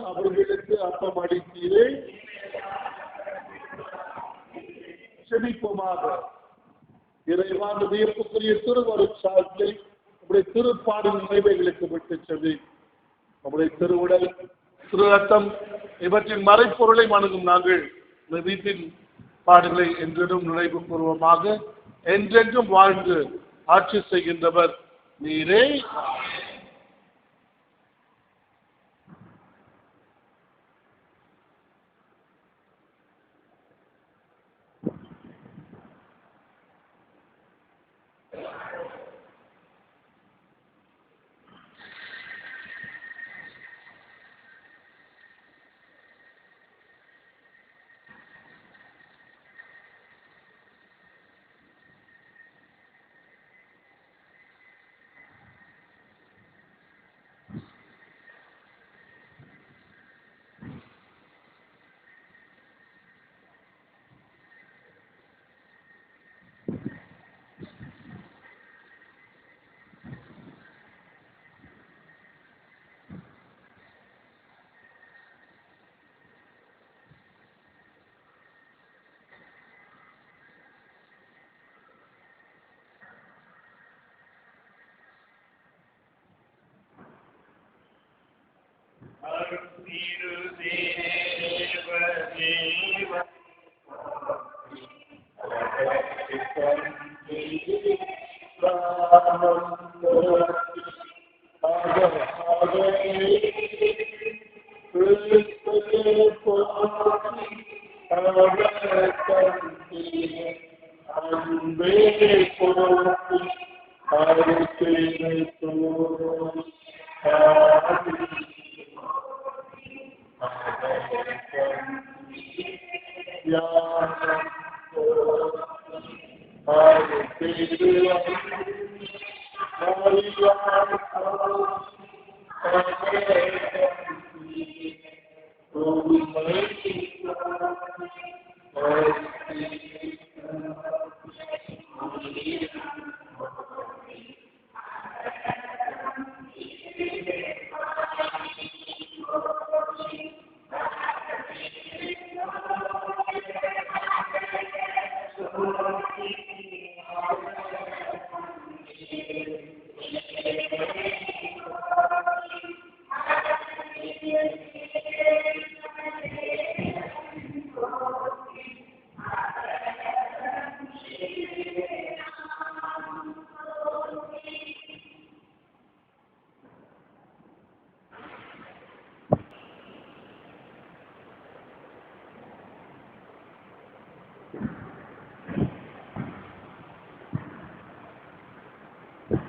அவர்களுக்கு அப்பம் அளித்தீரே. செபிப்போமாக. இறைவா, வியப்புக்குரிய திருவருட்சாட்சியை நம்முடைய திருப்பாடின் நினைவுகளுக்கு விட்டு செவி. நம்முடைய திருவுடல், திரு ரத்தம் இவற்றின் மறைப்பொருளை வணங்கும் நாங்கள் இந்த வீட்டின் பாடுகளை என்றும் நினைவு பூர்வமாக என்றென்றும் வாழ்ந்து ஆட்சி செய்கின்றவர் நீரே. அன்பே கொடுத்து அருகில்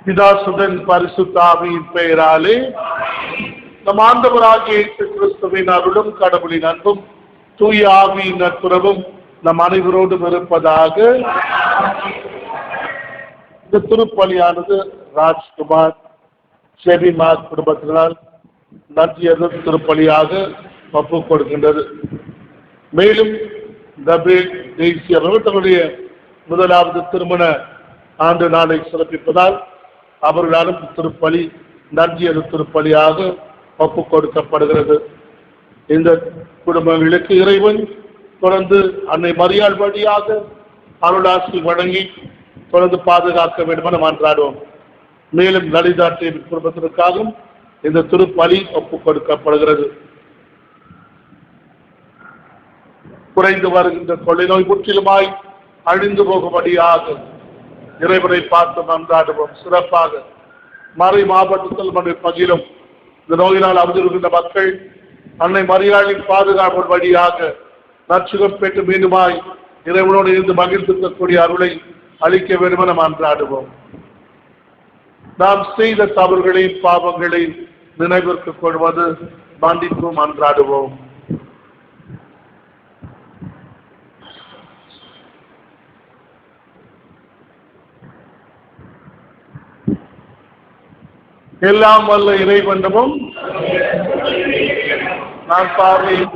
பிதாசுதன் பரிசுத்த ஆவியின் பெயராலே நம் ஆண்டவராகிய இயேசு கிறிஸ்துவின் அருளும் கடவுளின் அன்பும் தூய ஆவியின் நட்புறவும் நம் அனைவரோடும் இருப்பதாக. இந்த திருப்பலியானது ராஜ்குமார் செபிமார் குடும்பத்தினால் நன்றியது திருப்பலியாக ஒப்புக் கொடுக்கின்றது. மேலும் கபேல் தேசிய அவர்கள் தன்னுடைய முதலாவது திருமண ஆண்டு நாளை சிறப்பிப்பதால் அவர்களாலும் திருப்பலி நன்றியது திருப்பலியாக ஒப்புக் கொடுக்கப்படுகிறது. இந்த குடும்பங்களுக்கு இறைவன் தொடர்ந்து அன்னை மரியாள் வழியாக அருளாசி வழங்கி தொடர்ந்து பாதுகாக்க வேண்டும் என மன்றாடுவோம். மேலும் லலிதா தேவி குடும்பத்திற்காகவும் இந்த திருப்பலி ஒப்புக் கொடுக்கப்படுகிறது. குறைந்து வருகின்ற கொள்ளை நோய் முற்றிலுமாய் அழிந்து போகும்படியாக இறைவனை பார்த்து மன்றாடுவோம். சிறப்பாக மறை மாவட்டத்தில் மற்றும் பகிலும் இந்த நோயினால் அவதிருக்கின்ற மக்கள் அன்னை மரியாளின் பாதுகாப்பு வழியாக நற்சுகம் பெற்று மீண்டுமாய் இறைவனோடு இருந்து மகிழ்ந்திருக்கக்கூடிய அருளை அளிக்க வேண்டும் என மன்றாடுவோம். நாம் செய்த தவறுகளை பாவங்களை நினைவிற்கு கொள்வது மன்னிப்பும் மன்றாடுவோம். எல்லாம் வல்ல இறைவனமும் நான் பார்வையில்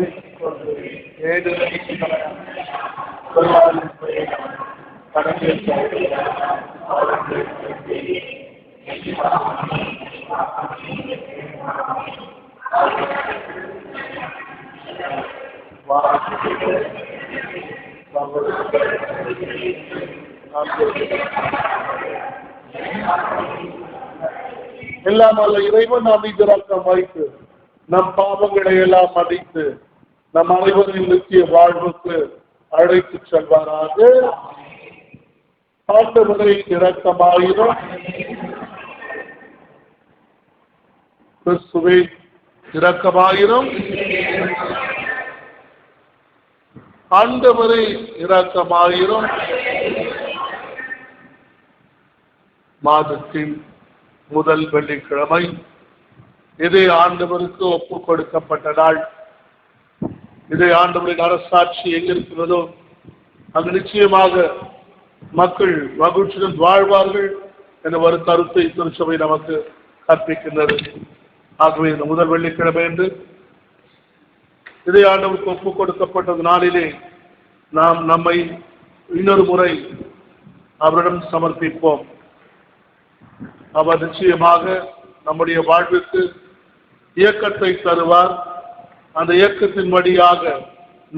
எல்லாம் அல்ல இறைவன் அமைதிராக்கம் வைத்து நம் பாவங்களை எல்லாம் மதித்து நம் அனைவரின் நித்திய வாழ்வுக்கு அழைத்து செல்வாராக. ஆண்டவரை இரக்கமாயிரும், கிறிஸ்துவே இரக்கமாயிரும், ஆண்டவரை இரக்கமாயிரும். மாதத்தின் முதல் வெள்ளிக்கிழமை இதே ஆண்டவருக்கு ஒப்புக் கொடுக்கப்பட்ட நாள். இதே ஆண்டவரின் அரசாட்சி எங்கிருக்கிறதோ அங்கு நிச்சயமாக மக்கள் மகிழ்ச்சியுடன் வாழ்வார்கள் என்ற ஒரு கருத்தை திருச்சபை நமக்கு கற்பிக்கின்றது. ஆகவே இந்த முதல் வெள்ளிக்கிழமை என்று இதே ஆண்டவருக்கு ஒப்புக் கொடுக்கப்பட்டது நாளிலே நாம் நம்மை இன்னொரு முறை அவரிடம் சமர்ப்பிப்போம். அவர் நிச்சயமாக நம்முடைய வாழ்வுக்கு இயக்கத்தை தருவார். அந்த இயக்கத்தின் வழியாக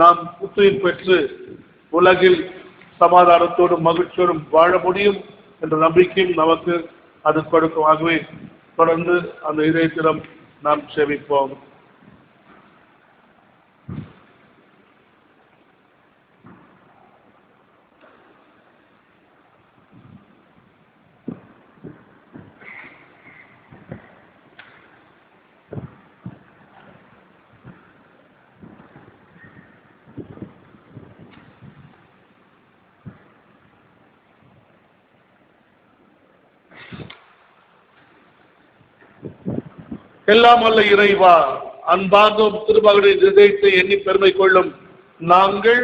நாம் புத்துயிர் பெற்று உலகில் சமாதானத்தோடும் மகிழ்ச்சியோடும் வாழ முடியும் என்ற நம்பிக்கையும் நமக்கு அது கொடுக்கும். ஆகவே தொடர்ந்து அந்த இதயத்திடம் நாம் செபிப்போம். எல்லாம் அல்ல இறைவா, அன்பார்ந்தும் திருமகனின் இதயத்தை எண்ணி பெருமை கொள்ளும் நாங்கள்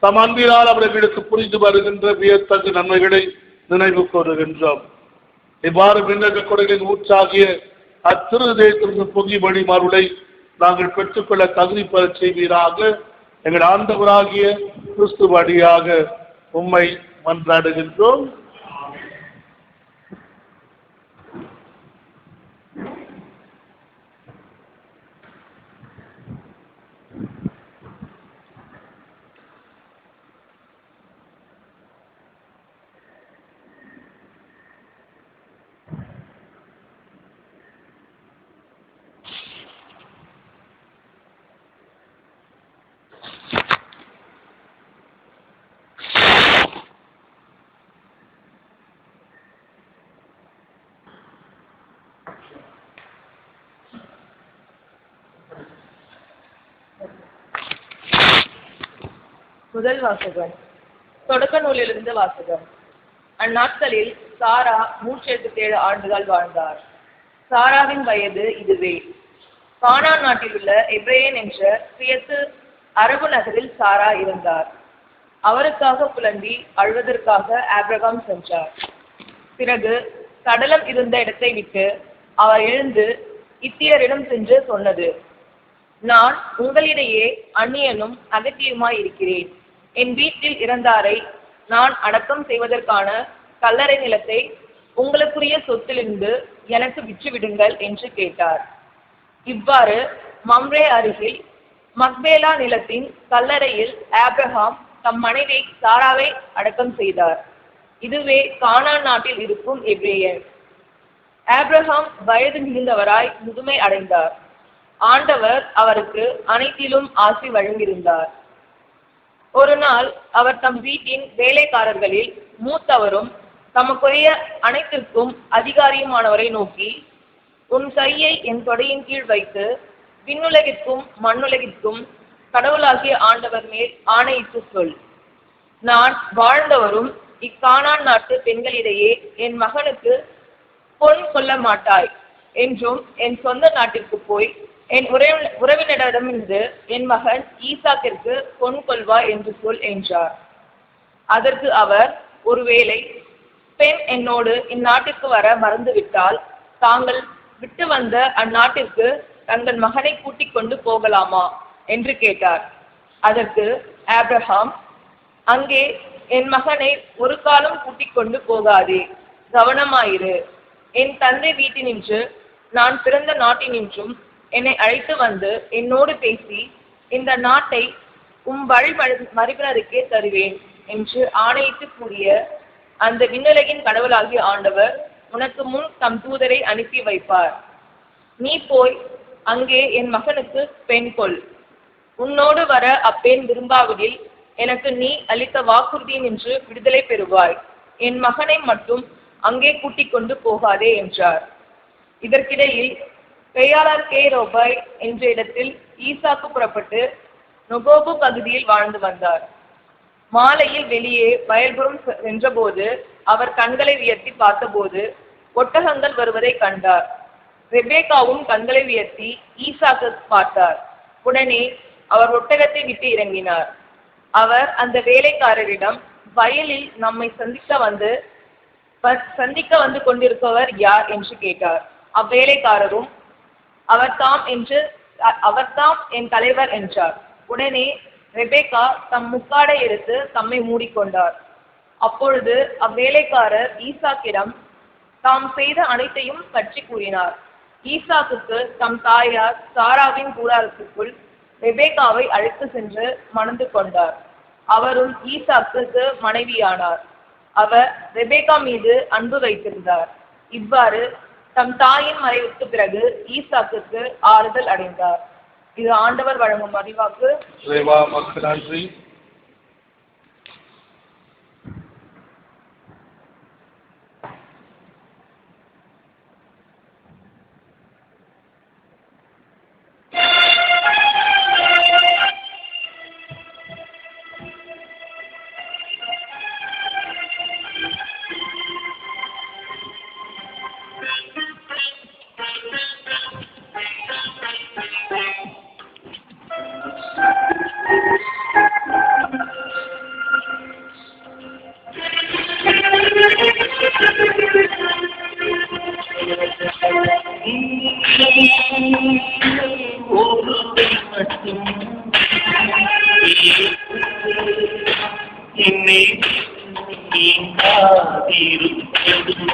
தம் அன்பினால் அவர்களுக்கு புரிந்து வருகின்ற வியத்தகு நன்மைகளை நினைவு கூறுகின்றோம். இவ்வாறு விண்ணக கொடைகளின் ஊற்றாகிய அத்திரு இதயத்திற்கு புதிய வழிமாறுகளை நாங்கள் பெற்றுக்கொள்ள தகுதி பெற செய்வீராக. எங்கள் ஆண்டவராகிய கிறிஸ்து வழியாக உம்மை மன்றாடுகின்றோம். முதல் வாசகம் தொடக்க நூலிலிருந்து வாசகம். அந்நாட்களில் சாரா 187 ஆண்டுகள் வாழ்ந்தார். சாராவின் வயது இதுவே. கானான் நாட்டில் உள்ள எப்ரேயன் என்ற கிரியத்து அரபு நகரில் சாரா இருந்தார். அவருக்காக புலம்பி அழுவதற்காக ஆபிரகாம் சென்றார். பிறகு சடலம் இருந்த இடத்தை விட்டு அவர் எழுந்து இத்தியரிடம் சென்று சொன்னது, நான் உங்களிடையே அந்நியனும் அகத்தியுமாய் இருக்கிறேன். என் வீட்டில் இறந்தாரை நான் அடக்கம் செய்வதற்கான கல்லறை நிலத்தை உங்களுக்குரிய சொத்திலிருந்து எனக்கு விற்றுவிடுங்கள் என்று கேட்டார். இவ்வாறு மம்ரே அருகில் மக்பேலா நிலத்தின் கல்லறையில் ஆபிரகாம் தம் மனைவி சாராவை அடக்கம் செய்தார். இதுவே கானான் நாட்டில் இருக்கும் எப்ரேயர். ஆபிரகாம் வயது மிகுந்தவராய் முதுமை அடைந்தார். ஆண்டவர் அவருக்கு அனைத்திலும் ஆசி வழங்கியிருந்தார். ஒரு நாள் அவர் தம் வீட்டின் வேலைக்காரர்களில் மூத்தவரும் தமக்குரிய அனைத்திற்கும் அதிகாரியுமானவரை நோக்கி, உன் கையை என் தொடையின் கீழ் வைத்து விண்ணுலகிற்கும் மண்ணுலகிற்கும் கடவுளாகிய ஆண்டவர் மேல் ஆணையிட்டு சொல், நான் வாழ்ந்தவரும் இக்கானான் நாட்டு பெண்களிடையே என் மகனுக்கு பொன் கொள்ள மாட்டாய் என்றும், என் சொந்த நாட்டிற்கு போய் என் உறவினரிடமிருந்து என் மகன் ஈசாக்கிற்கு பொன் கொள்வா என்று சொல் என்றார். அதற்கு அவர், ஒருவேளை பெண் என்னோடு இந்நாட்டிற்கு வர மறந்துவிட்டால் தாங்கள் விட்டு வந்த அந்நாட்டிற்கு தங்கள் மகனை கூட்டிக் கொண்டு போகலாமா என்று கேட்டார். அதற்கு ஆபிரகாம், அங்கே என் மகனை ஒரு காலம் கூட்டிக் கொண்டு போகாதே, கவனமாயிரு. என் தந்தை வீட்டினின்று நான் பிறந்த நாட்டினின்றும் என்னை அழைத்து வந்து என்னோடு பேசி இந்த நாட்டை வழி மரபினருக்கே தருவேன் என்று ஆணையிட்டு கூறிய அந்த விண்ணுலகின் கடவுளாகிய ஆண்டவர் உனக்கு முன் தம் தூதரை அனுப்பி வைப்பார். நீ போய் அங்கே என் மகனுக்கு பெண் கொள். உன்னோடு வர அப்பெண் விரும்பாவிடில் எனக்கு நீ அளித்த வாக்குறுதியின் என்று விடுதலை பெறுவாய். என் மகனை மட்டும் அங்கே கூட்டிக் கொண்டு போகாதே என்றார். இதற்கிடையில் பெயாளர் ரோபாய் என்ற இடத்தில் ஈசாக்கு புறப்பட்டு நொகோபு பகுதியில் வாழ்ந்து வந்தார். மாலையில் வெளியே வயல்புறம் சென்றபோது அவர் கண்களை உயர்த்தி பார்த்தபோது ஒட்டகங்கள் வருவதை கண்டார். ரெபேக்காவும் கண்களை உயர்த்தி ஈசாக்கு பார்த்தார். உடனே அவர் ஒட்டகத்தை விட்டு இறங்கினார். அவர் அந்த வேலைக்காரரிடம், வயலில் நம்மை சந்திக்க வந்து கொண்டிருப்பவர் யார் என்று கேட்டார். அவ்வேலைக்காரரும் அவர்தாம் என் தலைவர் என்றார். உடனே ரெபேக்கா தம் முக்காடை எடுத்து தம்மை மூடிக்கொண்டார். அப்பொழுது அவ்வேலைக்காரர் ஈசாக்கிடம் தாம் செய்த அனைத்தையும் பற்றி கூறினார். ஈசாக்குக்கு தம் தாயார் சாராவின் கூடாரத்திற்குள் ரெபேக்காவை அழைத்து சென்று மணந்து கொண்டார். அவரும் ஈசாக்குக்கு மனைவியானார். அவர் ரெபேக்கா மீது அன்பு வைத்திருந்தார். இவ்வாறு தம் தாயின் மறைவுக்கு பிறகு ஈசாக்குக்கு ஆறுதல் அடைந்தார். இது ஆண்டவர் வழங்கும் அறிவாக்கு. நன்றி. என்னை என்னை விட்டு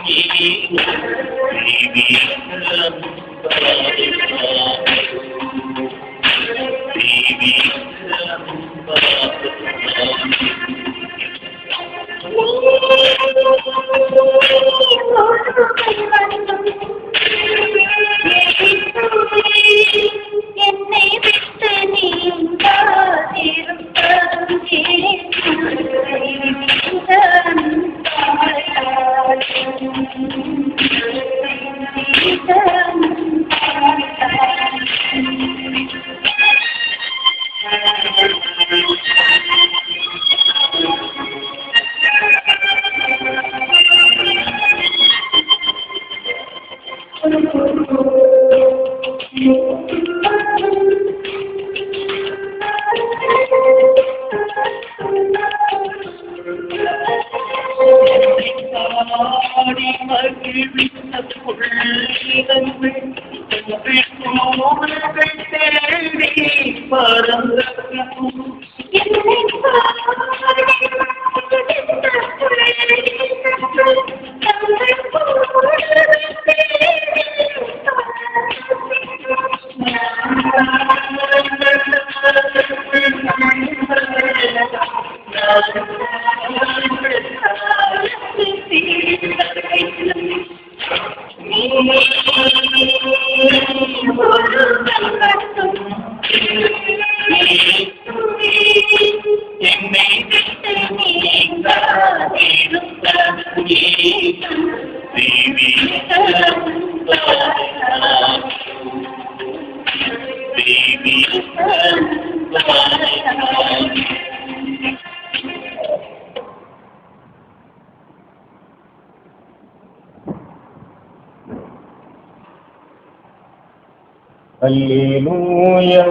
Hallelujah.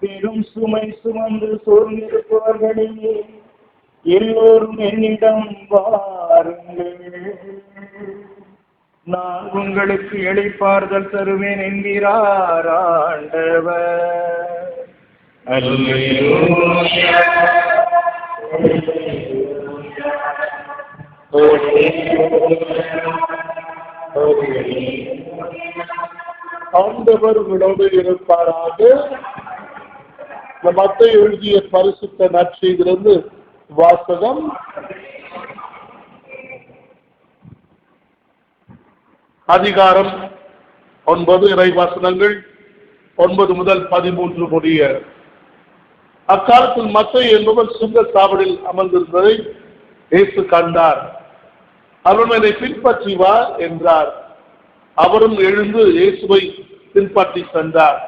பெரும் சுமை சுமந்து சோர்ந்திருப்பவர்களே எல்லோரும் என்னிடம் வாருங்கள், நான் உங்களுக்கு இளைப்பாறுதல் தருவேன் என்கிறார் ஆண்டவர். அல்லேலூயா. ஆண்டவர் உங்களோடு இருப்பாராக. மத்தேயு எழுதிய பரிசுத்த நற்செய்தியிலிருந்து வாசகம். அதிகாரம் 9, இறைவசனங்கள் 9 முதல் 13 முடிய. அக்காலத்தில் மத்தேயு என்பவர் சுங்க சாவடியில் அமர்ந்திருந்ததை இயேசு கண்டார். அவர் என்னை பின்பற்றி வா என்றார். அவரும் எழுந்து இயேசுவை பின்பற்றி சென்றார்.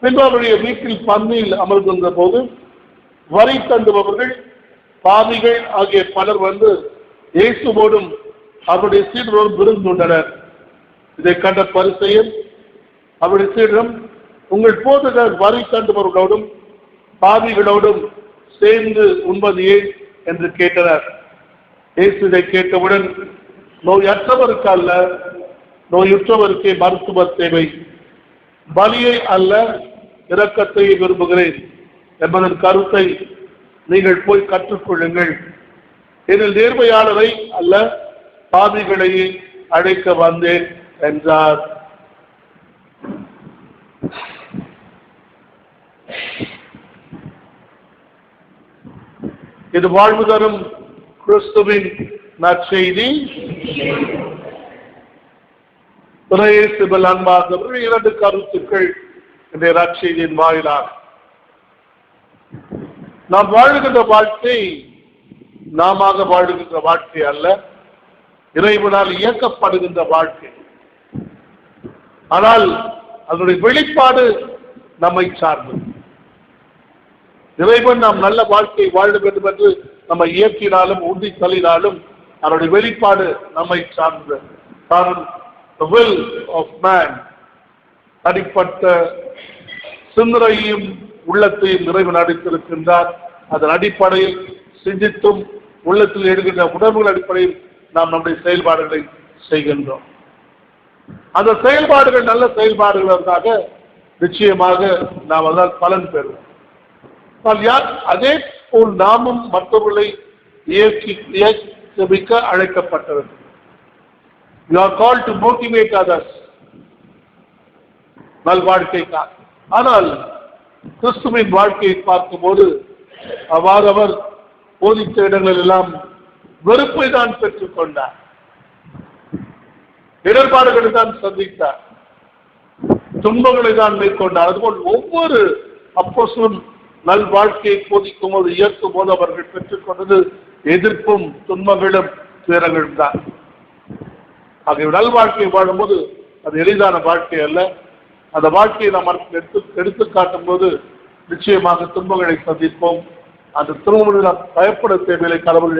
பின்பு அவருடைய வீட்டில் பந்தியில் அமர்ந்திருந்த போது வரி தண்டுபவர்கள், பாவிகள் ஆகிய பலர் வந்து இயேசுவோடும் அவருடைய சீடரோடும் விருந்துண்டனர். இதை கண்ட பரிசேயர் அவருடைய சீடரும், உங்கள் போதகர் வரி தண்டுபவர்களோடும் பாவிகளோடும் சேர்ந்து உண்பது ஏன் என்று கேட்டனர். இயேசு இதை கேட்டவுடன், நோயற்றவருக்கு அல்ல, நோயுற்றவருக்கே மருத்துவர் தேவை, பலியை அல்ல இரக்கத்தை விரும்புகிறேன் என்பதன் கருத்தை நீங்கள் போய் கற்றுக்கொள்ளுங்கள். இதில் நேர்மையாளரை அல்ல பாவிகளையே அழைக்க வந்தேன் என்றார். இது வாழ்வு தரும் கிறிஸ்துவின் நற்செய்தி. அன்பார்ந்தவர்கள், 2 கருத்துக்கள் இந்த நற்செய்தியின் வாயிலாக. நாம் வாழுகின்ற வாழ்க்கை நாம வாழுகின்ற வாழ்க்கை அல்ல, இறைவனால் இயக்கப்படுகின்ற வாழ்க்கை. ஆனால் அதனுடைய வெளிப்பாடு நம்மை சார்ந்தது. இறைவன் நாம் நல்ல வாழ்க்கை வாழ வேண்டும் என்று நம்மை இயக்கினாலும் உறுதி தள்ளினாலும் அதனுடைய வெளிப்பாடு நம்மை சார்ந்தது. The will of man, தனிப்பட்ட சிந்தனையும் உள்ளத்தையும் நிறைவு அளித்திருக்கின்றார். அதன் அடிப்படையில் சிந்தித்தும் உள்ளத்தில் எடுக்கின்ற உணர்வுகள் அடிப்படையில் நாம் நம்முடைய செயல்பாடுகளை செய்கின்றோம். அந்த செயல்பாடுகள் நல்ல செயல்பாடுகள் இருந்தாக நிச்சயமாக நாம் அதனால் பலன் பெறுவோம். அதே போல் நாமும் மற்றவர்களை இயக்கிக்க அழைக்கப்பட்டது. You are called to motivate others. நல்வாழ்க்கைக்காக. ஆனால் கிறிஸ்துவின் வாழ்க்கையை பார்க்கும்போது அவ்வாறு அவர் போதித்த இடங்கள் எல்லாம் வெறுப்பை தான் பெற்றுக் கொண்டார், இடர்பாடுகளை தான் சந்தித்தார், துன்பங்களை தான் மேற்கொண்டார். அதுபோல் ஒவ்வொரு அப்போஸ்தலரும் நல்வாழ்க்கையை போதிக்கும் போது இயக்கும் போது அவர்கள் பெற்றுக் கொண்டது எதிர்ப்பும் துன்பங்களும் துயரங்களும் தான். ஆகிய நல்வாழ்க்கையை வாழும்போது அது எளிதான வாழ்க்கை அல்ல. அந்த வாழ்க்கையை நாம் எடுத்து காட்டும் போது நிச்சயமாக துன்பங்களை சந்திப்போம். அந்த துன்பங்களை நாம் பயப்பட தேவையில்லை. கடவுள்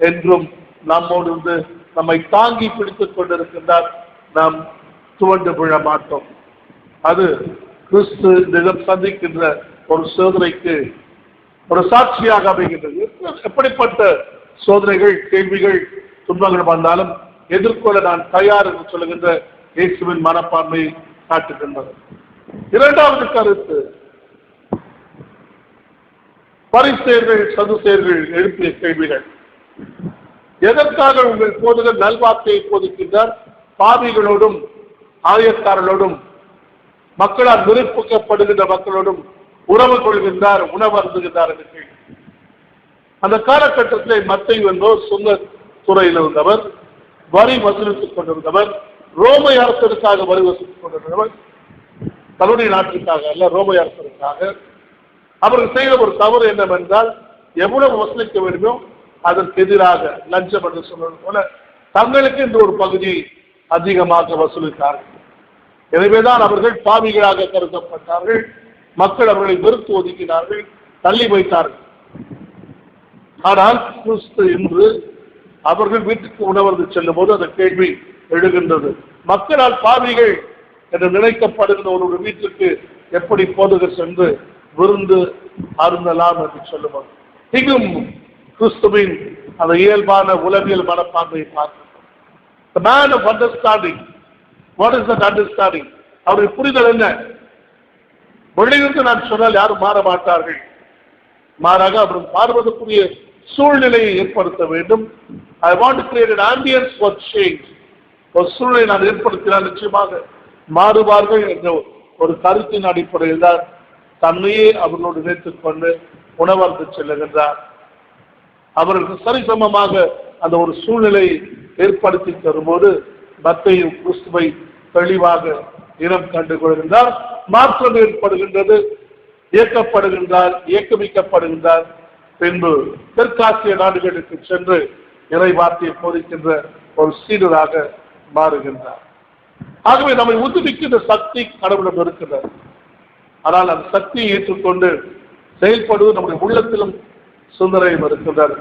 என்றும் நம்மோடு இருந்து நம்மை தாங்கி பிடித்துக் கொண்டிருக்கின்றார். நாம் துவண்டு விழ மாட்டோம். அது கிறிஸ்து நிலம் சந்திக்கின்ற ஒரு சோதனைக்கு ஒரு சாட்சியாக அமைகின்றது. எப்படிப்பட்ட சோதனைகள், கேள்விகள், துன்பங்கள் வந்தாலும் எதிர்கொள்ள நான் தயார் என்று சொல்லுகின்ற இயேசுவின் மனப்பான்மையை காட்டுகின்றது. இரண்டாவது கருத்து, பரிசேயர்கள் சதுசேயர்கள் எழுப்பிய கேள்விகள். எதற்காக உங்கள் போதுகள் நல்வார்த்தையை போதிக்கின்றார்? பாவிகளோடும் ஆயக்காரர்களோடும் மக்களால் நிரூபிக்கப்படுகின்ற மக்களோடும் உறவு கொள்கின்றார், உணவு அருந்துகின்றார் என்று கேள்வி. அந்த காலகட்டத்தில் மத்தேயு என்பவர் சொந்த துறையில் இருந்தவர், வரி வசூலித்துக் கொண்டிருந்தவர், ரோமை அரசருக்காக வரி வசூலித்துக் கொண்டிருந்தவர், தன்னுடைய நாட்டிற்காக அல்ல, ரோமை அரசருக்காக. அவர்கள் செய்த ஒரு தவறு என்னவென்றால், எவ்வளவு வசூலிக்க வேண்டுமோ அதற்கு எதிராக லஞ்சம் என்று சொல்வது போல தங்களுக்கு இந்த ஒரு பகுதியை அதிகமாக வசூலித்தார்கள். எனவேதான் அவர்கள் பாவிகளாக கருதப்பட்டார்கள். மக்கள் அவர்களை வெறுத்து ஒதுக்கினார்கள், தள்ளி வைத்தார்கள். ஆனால் கிறிஸ்து இன்று அவர்கள் வீட்டுக்கு உணவருந்து செல்லும் போது அந்த கேள்வி எழுகின்றது. மக்களால் பாவிகள் என்று நினைக்கப்படுகின்ற ஒரு வீட்டுக்கு எப்படி போதுகர் சென்று விருந்து அருந்தலாம் என்று சொல்லுவார். இங்கும் கிறிஸ்துவின் அந்த இயல்பான உலகியல் மனப்பான்மையை பார்க்கிறோம். The man of understanding. What is that understanding? அவருடைய புரிதல் என்ன? வெளியிலிருந்து நான் சொன்னால் யாரும் மாற மாட்டார்கள். மாறாக அவர்கள் மாறுவதற்குரிய சூழ்நிலையை ஏற்படுத்த வேண்டும். I want to create an ambience for change. ஒரு சூழ்நிலை நான் ஏற்படுத்தினால் நிச்சயமாக மாறுவார்கள் என்ற ஒரு கருத்தின் அடிப்படையில் தான் தன்னையே அவர்களோடு இணைத்துக் கொண்டு உணவருந்து செல்லுகின்றார். அவர்களுக்கு சரிசமமாக அந்த ஒரு சூழ்நிலையை ஏற்படுத்தி தரும்போது மத்தேயு கிறிஸ்துவை தெளிவாக இனம் கண்டு கொள்கின்றார். மாற்றம் ஏற்படுகின்றது, இயக்கப்படுகின்றார், இயக்கமிக்கப்படுகின்றார். பின்பு தெற்காசிய நாடுகளுக்கு சென்று இறை வார்த்தையை போதிக்கின்ற ஒரு சீடராக மாறுகின்றார். ஆகவே நம்மை உதுவிக்கின்ற சக்தி கடவுளிடம் இருக்கின்றது. ஆனால் அந்த சக்தியை ஏற்றுக்கொண்டு செயல்படுவது நம்முடைய உள்ளத்திலும் சுந்தரையும் இருக்கின்றார்.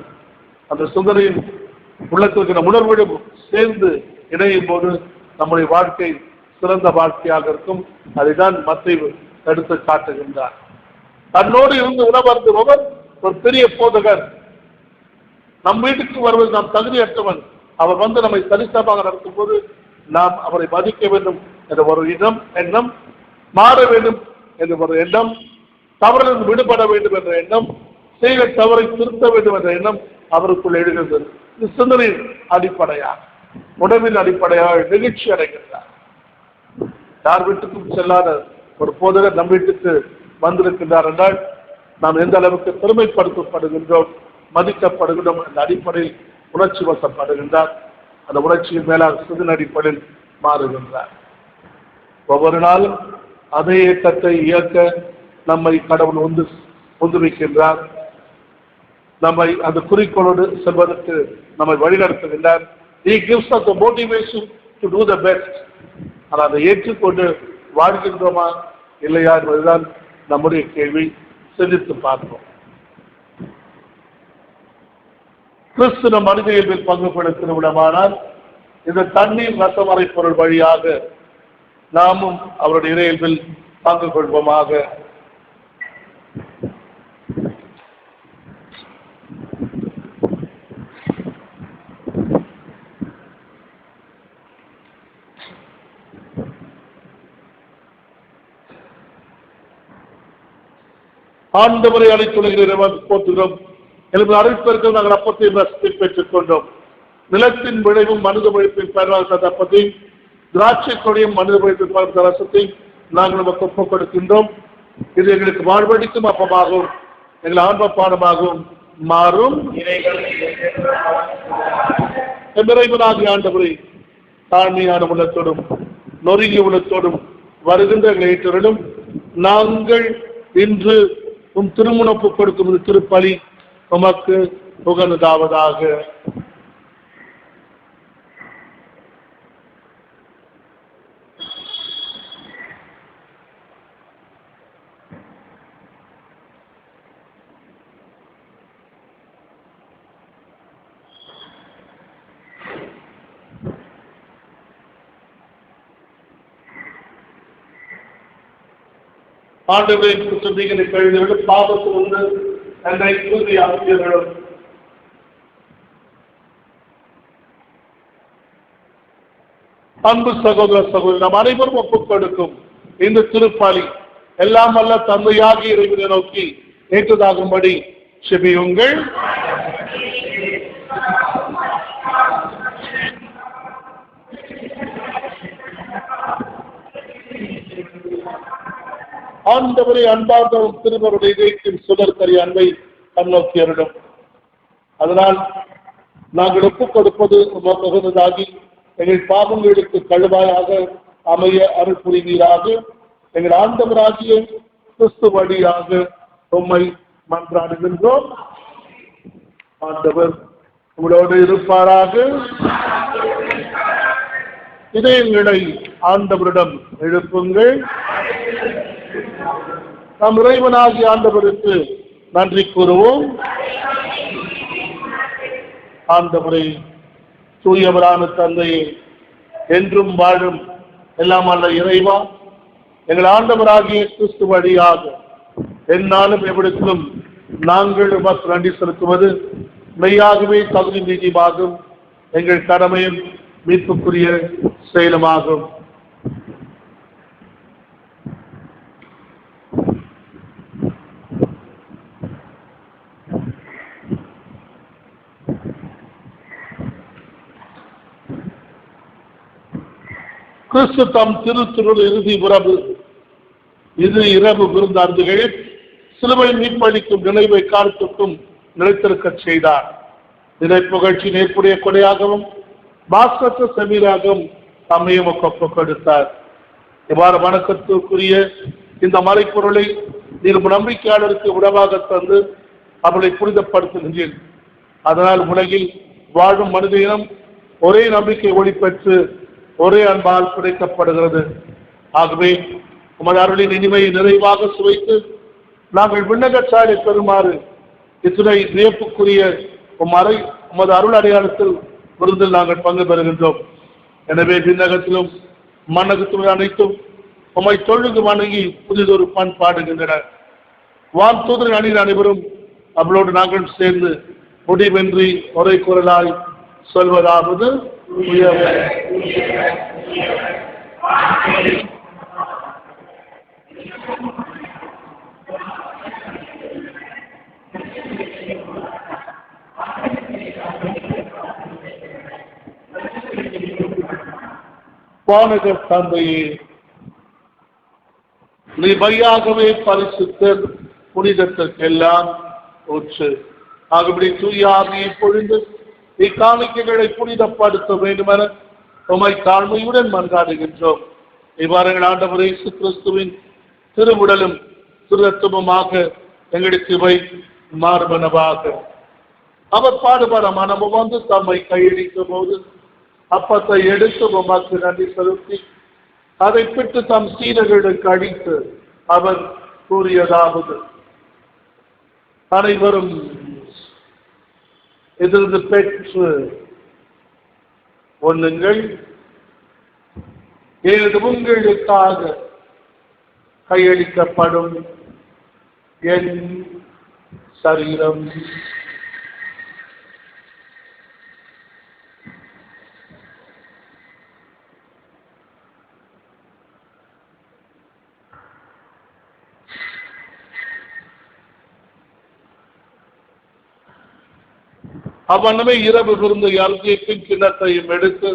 அந்த சுந்தரையும் உள்ளத்திற்கு உணர்வுடன் சேர்ந்து இணையும் போது நம்முடைய வாழ்க்கை சிறந்த வாழ்க்கையாக இருக்கும். அதைதான் மத்தேயு எடுத்து காட்டுகின்றார். தன்னோடு இருந்து உணவருந்துபவர் ஒரு பெரிய போதகர். நம் வீட்டுக்கு வருவது நாம் தகுதியற்றவன். அவர் வந்து நம்மை சரிசமமாக நடத்தும் போது நாம் அவரை மதிக்க வேண்டும் என்ற ஒரு எண்ணம், மாற வேண்டும் என்ற ஒரு எண்ணம், தவறிலிருந்து விடுபட வேண்டும் என்ற எண்ணம், செய்த தவறை திருத்த வேண்டும் என்ற எண்ணம் அவருக்குள் எழுகின்றது. இது சிந்தனையின் அடிப்படையாக, உணவின் அடிப்படையாக நிகழ்ச்சி அடைகின்றார். யார் வீட்டுக்கும் செல்லாத ஒரு போதகர் நம் வீட்டுக்கு வந்திருக்கின்றார் என்றால் நாம் எந்த அளவுக்கு பெருமைப்படுத்தப்படுகின்றோம், மதிக்கப்படுகின்றோம் என்ற அடிப்படையில் உணர்ச்சி வசப்படுகின்றார். அந்த உணர்ச்சியின் மேலாக சிதன் அடிப்படையில் மாறுகின்றார். ஒவ்வொரு நாளும் அதே இயக்கத்தை இயக்க நம்மை கடவுள் ஒன்றுவிக்கின்றார். நம்மை அந்த குறிக்கோளோடு செல்வதற்கு நம்மை வழிநடத்துகின்றார். He gives us the motivation to do the best. ஆனால் அதை ஏற்றுக்கொண்டு வாழ்கின்றோமா இல்லையா என்பதுதான் நம்முடைய கேள்வி. சிந்தித்து பார்ப்போம். கிறிஸ்து நம் மனித இயல்பில் பங்கு பெறும் விடமானால் இந்த தண்ணீர் ரசமறை பொருள் வழியாக நாமும் அவருடைய இறையல்பில் பங்கு கொள்வோமாக. ஆண்டவரை அழைத்துள்ளகிறோம், போற்றுகிறோம். எனது அழைப்பிற்கு நாங்கள் அப்பத்தை ரசத்தை பெற்றுக் கொண்டோம். நிலத்தின் விளைவும் மனித உழைப்பின் பயனாக அப்பத்தையும் திராட்சை கொடியும் மனித உழைப்பின் ரசத்தை நாங்கள் நமக்கு ஒப்புக் கொடுக்கின்றோம். இது எங்களுக்கு வாழ்வழிக்கும் அப்பமாகவும் எங்கள் ஆன்ம பாடமாகவும் மாறும். இறைவனாகிய ஆண்டவரை தாழ்மையான உள்ளத்தோடும் நொறுங்கிய உள்ளத்தோடும் வருகின்ற எங்களை ஏற்றலும் நாங்கள் இன்று திருமுனப்பு கொடுக்கும் திருப்பலி உமக்கு உகந்ததாவதாக. ஆண்டவரை குற்றங்களை கழிந்துவிட்டு பாவத்தில் வந்து என்னை கூறி ஆசிரியர்களும் அன்பு சகோதர சகோதரி நாம் அனைவரும் ஒப்புக் கொடுக்கும் இந்த திருப்பாலி எல்லாம் வல்ல தந்தையாகி இறைவனை நோக்கி ஏற்றதாகும்படி செபியுங்கள். ஆண்டவரை அன்பார்ந்தவரும் திருவருடைய இதயத்தின் சுடற்கரிய அன்பை கண்ணோக்கியரிடம். அதனால் நாங்கள் ஒப்புக் கொடுப்பது உகந்ததாகி எங்கள் பாவங்களுக்கு கழுவாயாக அமைய அருள் புரிவீராக. எங்கள் ஆண்டவராகிய கிறிஸ்து வழியாக உம்மை மன்றாடுகின்றோம். ஆண்டவர் உங்களோடு இருப்பாராக. இதயங்களை ஆண்டவரிடம் எழுப்புங்கள். நம் இறைவனாகிய ஆண்டவருக்கு நன்றி கூறுவோம். ஆண்டவரை தூயவரான தந்தையை என்றும் வாழும் எல்லாம் அல்ல இறைவா, எங்கள் ஆண்டவராகிய கிறிஸ்து வழியாக என்னாலும் எவ்விடத்திலும் நாங்கள் உமக்கு நன்றி செலுத்துவது மெய்யாகவே தகுதி நீதியாகும். எங்கள் கடமையும் மீட்புக்குரிய செயலுமாகும். கிறிஸ்து தம் திருத்துருள் இறுதி உறவு இது இரவு விருந்தார்ந்துகள் சிலுவை மீட்பளிக்கும் நினைவை காலத்துக்கும் நிலைத்திருக்க செய்தார். இதை புகழ்ச்சி நேர்ப்புடைய கொடையாகவும் பாஸ்கற்ற செமீராகவும் தம்மையும் ஒப்புக் கொடுத்தார். இவ்வாறு வணக்கத்திற்குரிய இந்த மறைப்பொருளை நீர் நம்பிக்கையாளருக்கு உணவாக தந்து அவர்களை புனிதப்படுத்துகின்றேன். அதனால் உலகில் வாழும் மனித இனம் ஒரே நம்பிக்கை ஒளி பெற்று ஒரே அன்பால் கிடைக்கப்படுகிறது. ஆகவே உமது அருளின் இனிமையை நிறைவாக சுவைத்து நாங்கள் விண்ணகச்சாலை பெறுமாறு இத்துணை வியப்புக்குரிய உமது அருள் அடையாளத்தில் விருந்தில் நாங்கள் பங்கு பெறுகின்றோம். எனவே விண்ணகத்திலும் மண்ணகத்திலும் அனைத்தும் உம்மை தொழுகு வணங்கி புதிதொரு பண்பாடுகின்றன. வான் தூதரின் அணியின் அனைவரும் அவளோடு நாங்கள் சேர்ந்து முடிவின்றி ஒரே குரலாய் சொல்வதாவது: வானக தந்தையே, நீ மையாகவே பரிசுத்தர், புனிதத்திற்கெல்லாம் ஊற்று. ஆகபடி தூய ஆவியை பொழிந்து இக்காணிக்கைகளை புனிதப்படுத்த வேண்டுமென உம்மை தாழ்மையுடன் மன்றாடுகின்றோம். இவ்வாறு ஆண்டவர் இயேசு கிறிஸ்துவின் திருவுடலும் திருரத்தமுமாக எங்களுக்கு இவை மார்பனவாக. அவர் பாடுபட மனமும் வந்து தம்மை கையளித்த போது அப்பத்தை எடுத்து உமக்கு நன்றி செலுத்தி அதை பிட்டு தம் சீடர்களுக்கு அளித்து அவர் கூறியதாவது: அனைவரும் இதிலிருந்து பெற்று ஒண்ணுங்கள், இது உங்களுக்காக கையளிக்கப்படும் என் சரீரம். அவ்வண்ணமே இரவு விருந்து அருந்தியப்பின் கிண்ணத்தையும் எடுத்து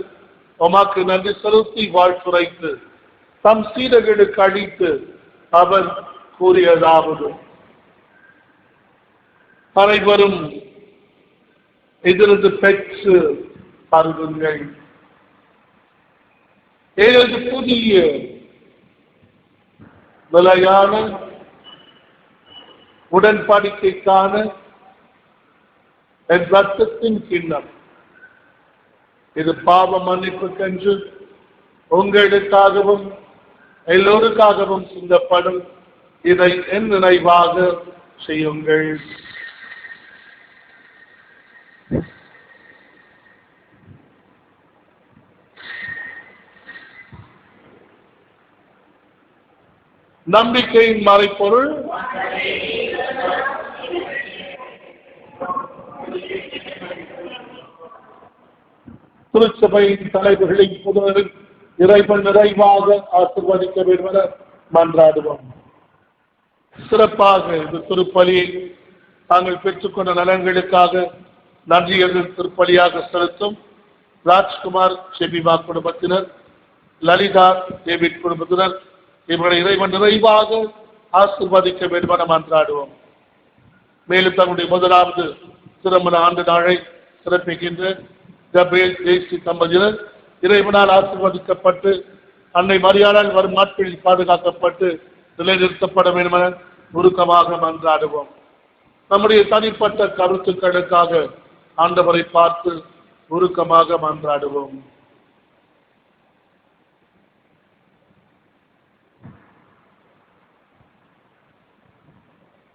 உமக்கு நன்றி செலுத்தி வாழ்த்துரைத்து தம் சீடர்களுக்கு அளித்து அவர் கூறியதாவது: அனைவரும் இதிலிருந்து பெற்று பருகுங்கள். ஏழு புதிய நிலையான உடன்படிக்கைக்கான என் ரத்தத்தின் கிண்ணம். இது பாவ மன்னிப்புக்கென்று உங்களுக்காகவும் எல்லோருக்காகவும் சிந்தப்படும். இதை என் நினைவாக செய்யுங்கள். நம்பிக்கையின் மறைப்பொருள் திருச்சபையின் தலைவர்களின் புதரில் இறைவன் நிறைவாக ஆசீர்வதிக்க வேண்டும் என மன்றாடுவோம். சிறப்பாக இந்த திருப்பலியை தாங்கள் பெற்றுக்கொண்ட நலன்களுக்காக நன்றியர்கள் திருப்பலியாக செலுத்தும் ராஜ்குமார் செபிமா குடும்பத்தினர், லலிதா டேவிட் குடும்பத்தினர் இவர்களை இறைவன் நிறைவாக ஆசீர்வதிக்க வேண்டும் என மன்றாடுவோம். மேலும் தங்களுடைய முதலாவது திருமண ஆண்டு நாளை சிறப்பிக்கின்ற கபிரேல் தேசி தம்பதியினர் இறைவனால் ஆசீர்வதிக்கப்பட்டு அன்னை மரியாளால் வரும் நாட்களில் பாதுகாக்கப்பட்டு நிலைநிறுத்தப்பட வேண்டும் என உருக்கமாக மன்றாடுவோம். நம்முடைய தனிப்பட்ட கருத்துக்களுக்காக ஆண்டவரை பார்த்து உருக்கமாக மன்றாடுவோம்.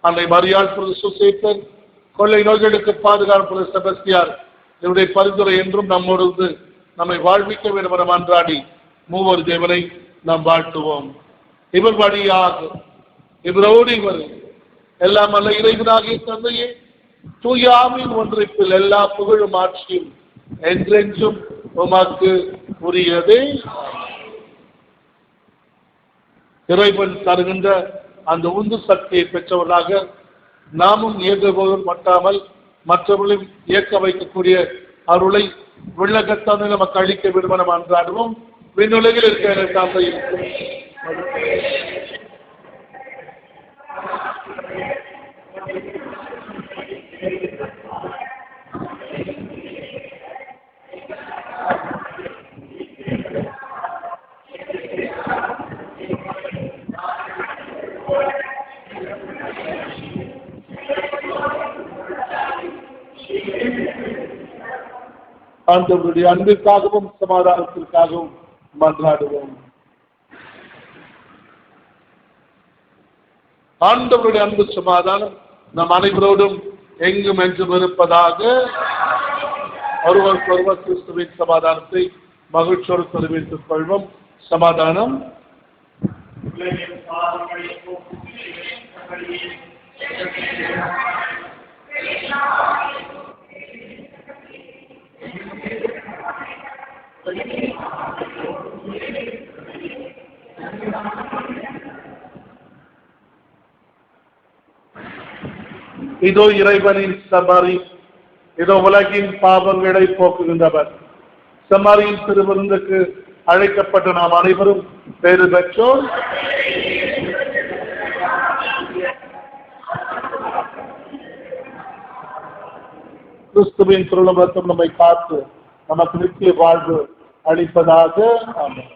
அன்னை மரியாள் சுசேத்தர், கொள்ளை நோய்களுக்கு பாதுகாப்பு செபஸ்தியார் இவருடைய பரிந்துரை என்றும் நம்மோடு நம்மை வாழ்விக்க வேண்டும் என மன்றாடி மூவர் தேவனை நாம் வாழ்த்துவோம். இவர் வழியாக இவரோடு இவர் எல்லாம் அல்ல இறைவனாகிய தந்தையே தூயாவின் ஒன்றிப்பில் எல்லா புகழும் ஆட்சியும் என்றென்றும் உமக்கு உரியதே. இறைவன் தருகின்ற அந்த உந்து சக்தியை பெற்றவர்களாக நாமும் இயங்குபவர்கள் மட்டாமல் மற்றவர்களையும் இயக்க வைக்கக்கூடிய அருளை விண்ணகத்தான நமக்கு அளிக்க வேண்டும் என மன்றாடுவோம். விண்ணுலகில் இருக்கிற தந்தை ஆண்டவருடைய அன்பிற்காகவும் சமாதானத்திற்காகவும் மன்றாடுவோம். ஆண்டவருடைய அன்பு சமாதானம் நம் அனைவரோடும் எங்கும் என்றும் இருப்பதாக. ஒருவருக்கொருவர் கிறிஸ்துவின் சமாதானத்தை மகிழ்ச்சியோடு தெரிவித்துக் கொள்வோம். சமாதானம். இதோ இறைவனின் சமாரி, இதோ உலகின் பாவங்களை போக்குகின்றவர். சமாரியின் திருவிருந்துக்கு அழைக்கப்பட்ட நாம் அனைவரும் பேறு பெற்றோர். கிறிஸ்துவின் திருமணம் நம்மை காத்து நமக்கு நித்திய வாழ்வு அளிப்பதாக. ஆமென்.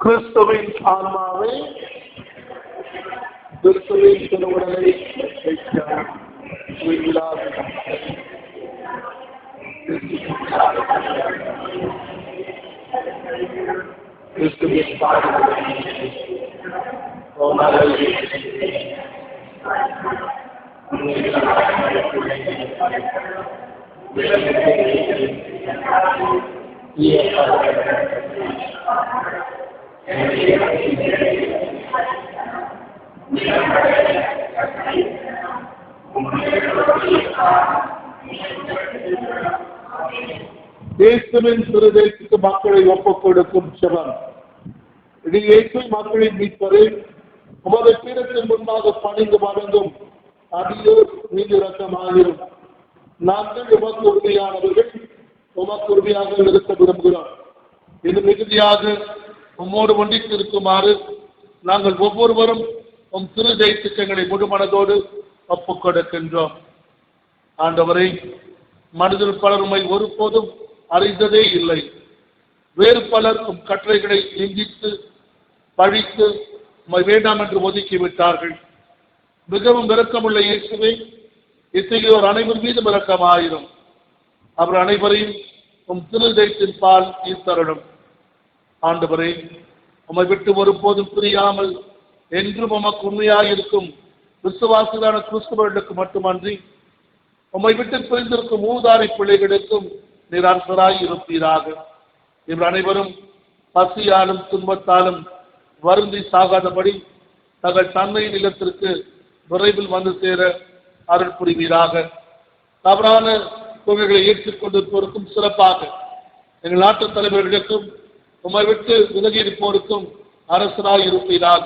கிறிஸ்துவின் ஆன்மாவை கிறிஸ்துவின் திருவுடலை கிறிஸ்துவின் இயேசுவின் திருதேசத்துக்கு மக்களை ஒப்புக் கொடுக்கும் செபம். இது இயேசு மக்களின் மீட்பரை உமது பீடத்தின் முன்பாக பணிந்து வணங்கும் அடியோர் மீது இரக்கமாகிறோம். நாங்கள் உமக்கு உறுதியானவர்கள், உமக்கு உறுதியாக இருக்க விரும்புகிறோம். இது மிகுதியாக உம்மோடு ஒன்றித்து இருக்குமாறு நாங்கள் ஒவ்வொருவரும் உம் திரு தேசங்களை முழுமனதோடு ஒப்புக் கொடுக்கின்றோம். ஆண்டவரை, மனிதர் பலர் உம்மை ஒருபோதும் அறிந்ததே இல்லை. வேறு பலர் உம் கட்டளைகளை நிந்தித்து பழித்து உம்மை வேண்டாம் என்று ஒதுக்கிவிட்டார்கள். மிகவும் இரக்கமுள்ள இயேசுவை, இத்தகையோர் அனைவர் மீதும் இரக்கமாயிரும். அவர் அனைவரையும் உம் திரு தேசத்தின் பால் ஈர்த்தருளும். ஆண்டவரே, உம்மை விட்டு ஒருபோதும் பிரியாமல் என்றும் உமக்கு உண்மையாயிருக்கும் விசுவாசிகளான கிறிஸ்தவர்களுக்கு மட்டுமன்றி உம்மை விட்டு பிரிந்திருக்கும் ஊதாரி பிள்ளைகளுக்கும் நீர் அரசராய் இருப்பீராக. இவர் அனைவரும் பசியாலும் துன்பத்தாலும் வருந்தி சாகாதபடி தங்கள் தந்தையின் இல்லத்திற்கு விரைவில் வந்து சேர அருள் புரிவீராக. தவறான கொள்கைகளை ஏற்றுக்கொண்டிருப்போருக்கும் சிறப்பாக எங்கள் நாட்டு தலைவர்களுக்கும் உம்மை விட்டு விலகி இருப்போருக்கும் அரசராய் இருப்பீராக.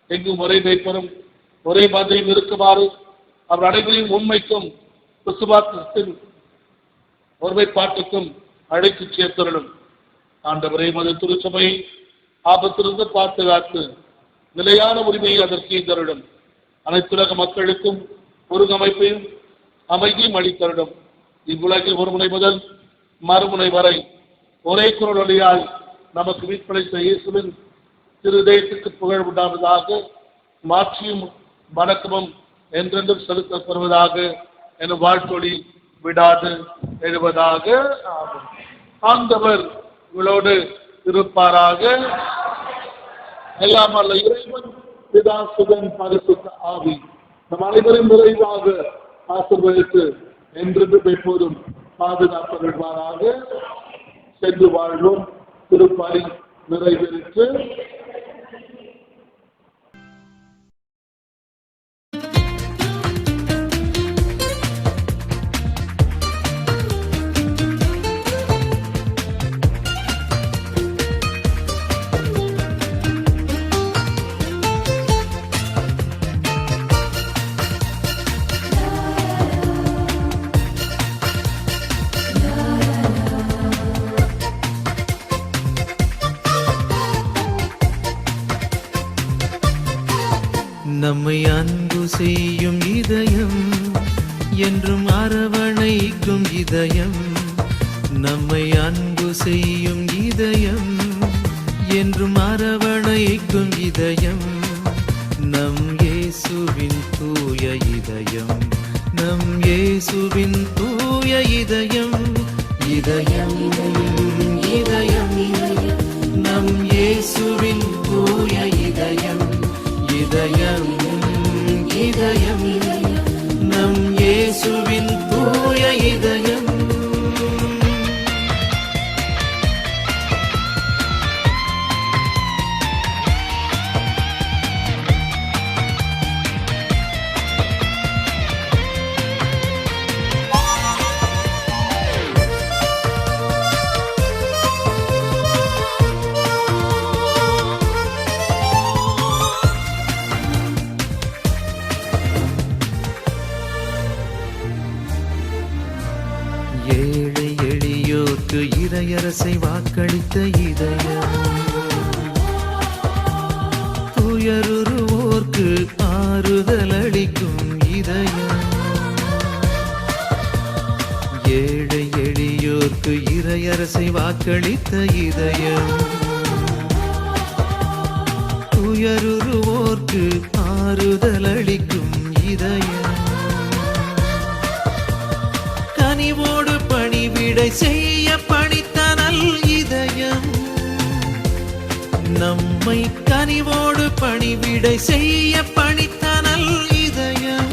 எங்கும் ஒரே மேய்ப்பரும் ஒரே மந்தையும் இருக்குமாறு அவர் அனைவரையும் உண்மைக்கும் விசுவாசத்தின் ஒருமைப்பாட்டுக்கும் அழைத்து சேர்த்தருளும். ஆண்டவரே, மது திருச்சபையை ஆபத்திலிருந்து பாதுகாத்து நிலையான உரிமையை அதற்கு தருடும். அனைத்துலக மக்களுக்கும் ஒருங்கமைப்பையும் அமைதியும் அளித்தருடும். இவ்வுலகில் ஒரு முனை முதல் மறுமுனை வரை ஒரே குரல் வழியால் நமக்கு மீட்பளித்த இயேசுவின் திரு தேசத்துக்கு புகழ் உண்டாவதாக. மாட்சியும் வணக்கமும் என்றென்றும் செலுத்தப்படுவதாக என வாழ்த்தொழி விடாது எழுவதாக. ஆண்டவர் உங்களோடு இருப்பாராக. எல்லாம் அல்ல இறைவன் பிதா சுதன் பரிசுத்த ஆவி நம் அனைவரும் விரைவாக ஆசீர்வதித்து என்றென்றும் எப்போதும் பாதுகாப்பவர்களாக. சென்று வாழ்வோம். திருப்பலி நிறைவேற்று. நம்மை அன்பு செய்யும் இதயம், என்றும் அரவணைக்கும் இதயம். நம்மை அன்பு செய்யும் இதயம், என்றும் அரவணைக்கும் இதயம். நம் இயேசுவின் தூய இதயம், நம் இயேசுவின் தூய இதயம். இதயம் இதயம் நம் இயேசுவின் தூய இதயம். இதயம் இதயம் நம் இயேசுவின் தூய இதயம். ஏழை எளியோர்க்கு இறையரசை வாக்களித்த இதயம், துயருவோர்க்கு ஆறுதல் அளிக்கும் இதயம். ஏழை எளியோர்க்கு இறையரசை வாக்களித்த இதயம், துயருவோர்க்கு ஆறுதல் அளிக்கும் இதயம். கனிவோடு பணிவிடை செய்ய பணித்தனல் இதயம். நம்மை கனிவோடு பணிவிடை செய்ய பணித்தனல் இதயம்.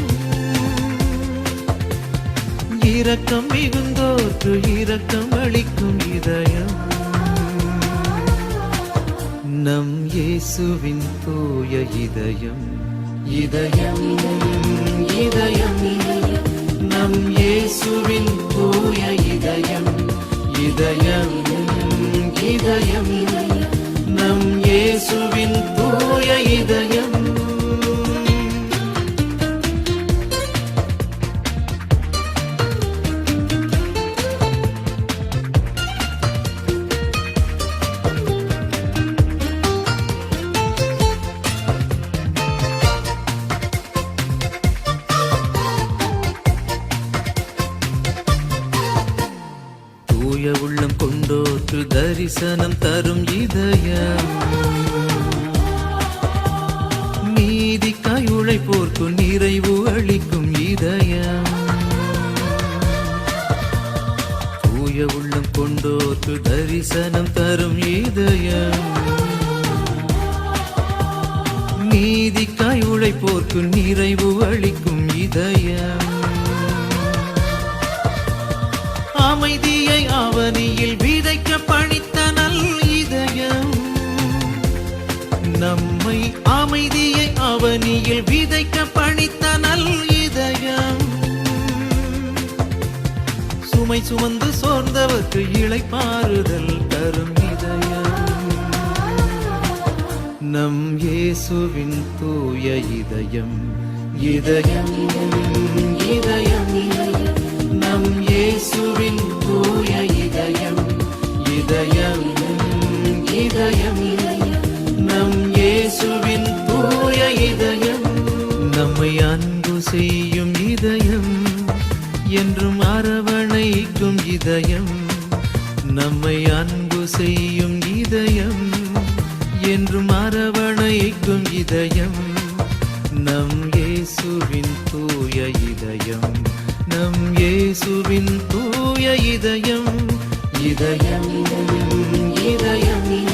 இரக்கம் மிகுந்தோர்க்கு இரக்கம் அளிக்கும் இதயம். நம் இயேசுவின் தூய இதயம். இதயம் இதயம் நம் இயேசுவின் தூய இதயம். இதயம் இதயம் நம் இயேசுவின் தூய இதயம். தூய உள்ளம் கொண்டோர்க்கு தரிசனம் தரும் இதயம். நீதிக்காய் உழைப்போர்க்கு நிறைவு அளிக்கும் இதயம். தூய உள்ளம் கொண்டோர்க்கு தரிசனம் தரும் இதயம். நீதிக்காய் உழைப்போர்க்கு நிறைவு அளிக்கும் இதயம். அமைதியை அவனியில் விதைக்க பணித்தனல் இதயம். நம்மை அமைதியை அவனியில் விதைக்க பணித்த சுமை சுமந்து சோர்ந்தவர்க்கு இளைப்பாறுதல் தரும் இதயம். நம் இயேசுவின் தூய இதயம், இதயம், இதயம். நம் இயேசுவின் தூய இதயம், இதயம், இதயம். நம் இயேசுவின் தூய இதயம், நம்மை அன்பு செய்யும் இதயம், என்றும் அரவணைக்கும் இதயம். நம்மை அன்பு செய்யும் இதயம், என்றும் அரவணைக்கும் இதயம். நம் இயேசுவின் தூய இதயம், நம் இயேசுவின் தூய இதயம், இதயம், இதயம்.